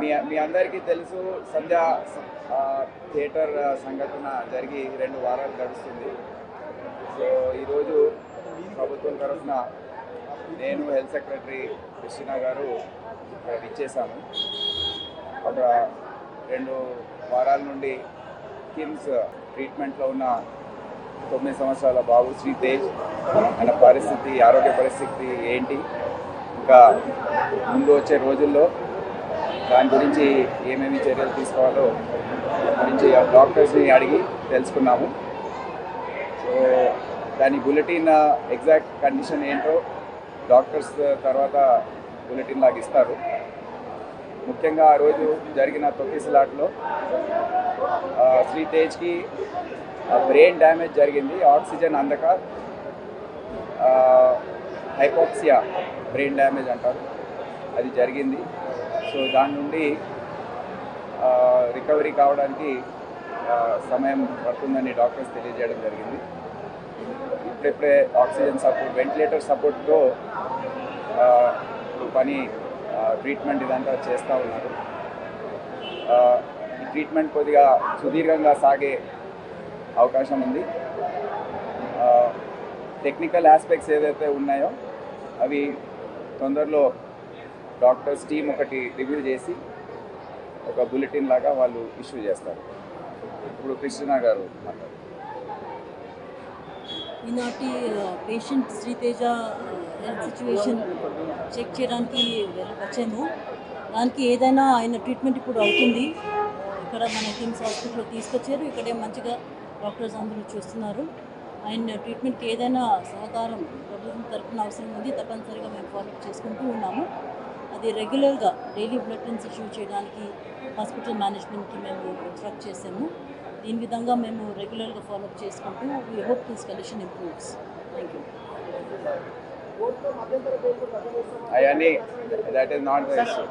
మీ అందరికీ తెలుసు, సంధ్య థియేటర్ సంఘటన జరిగి 2 వారాలు గడుస్తుంది. సో ఈరోజు ప్రభుత్వం తరఫున నేను హెల్త్ సెక్రటరీ కృష్ణ గారు ఇక్కడ ఇచ్చేసాము. ఒక 2 వారాల నుండి కిమ్స్ ట్రీట్మెంట్లో ఉన్న 9 సంవత్సరాల బాబు శ్రీతేజ్ ఆయన ఆరోగ్య పరిస్థితి ఏంటి, ఇంకా ముందు వచ్చే రోజుల్లో దాని గురించి ఏమేమి చర్యలు తీసుకోవాలో గురించి డాక్టర్స్ని అడిగి తెలుసుకున్నాము. సో దాని బులెటిన్ ఎగ్జాక్ట్ కండిషన్ ఏంటో డాక్టర్స్ తర్వాత బులెటిన్ లాగా ఇస్తారు. ముఖ్యంగా ఆ రోజు జరిగిన తొక్కిసలాట్లో శ్రీతేజ్కి బ్రెయిన్ డ్యామేజ్ జరిగింది. ఆక్సిజన్ అందక హైపోక్సియా బ్రెయిన్ డ్యామేజ్ అంటారు, అది జరిగింది. సో దాని నుండి రికవరీ కావడానికి సమయం పడుతుందని డాక్టర్స్ తెలియజేయడం జరిగింది. ఇప్పుడే ఆక్సిజన్ సపోర్ట్, వెంటిలేటర్ సపోర్ట్తో ట్రీట్మెంట్ ఇదంతా చేస్తూ ఉన్నారు. ఈ ట్రీట్మెంట్ కొద్దిగా సుదీర్ఘంగా సాగే అవకాశం ఉంది. టెక్నికల్ ఆస్పెక్ట్స్ ఏదైతే ఉన్నాయో అవి తొందరలో డాక్టర్స్ టీం ఒకటి రివ్యూ చేసి ఒక బులెటిన్ లాగా వాళ్ళు ఇష్యూ చేస్తారు. ఇప్పుడు కృష్ణ గారు మాట్లాడారు. ఈనాటి patient Sriteja health situation check చేయడానికి వచ్చాము. దానికి ఏదైనా ఆయన ట్రీట్మెంట్ ఇప్పుడు అవుతుంది. ఇక్కడ మన కిమ్స్ హాస్పిటల్లో తీసుకొచ్చారు. ఇక్కడే మంచిగా డాక్టర్స్ అందరూ చూస్తున్నారు. ఆయన ట్రీట్మెంట్కి ఏదైనా సహకారం ప్రభుత్వం తరఫున అవసరం ఉంది, తప్పనిసరిగా మేము ఫాలోఅప్ చేసుకుంటూ ఉన్నాము. అది రెగ్యులర్గా డైలీ బులెటిన్స్ ఇష్యూ చేయడానికి హాస్పిటల్ మేనేజ్మెంట్కి మేము ఇన్స్ట్రక్ట్ చేసాము. దీని విధంగా మేము రెగ్యులర్గా ఫాలోఅప్ చేసుకుంటూ we hope this condition improves. Thank you. అవన్నీ that is not the issue.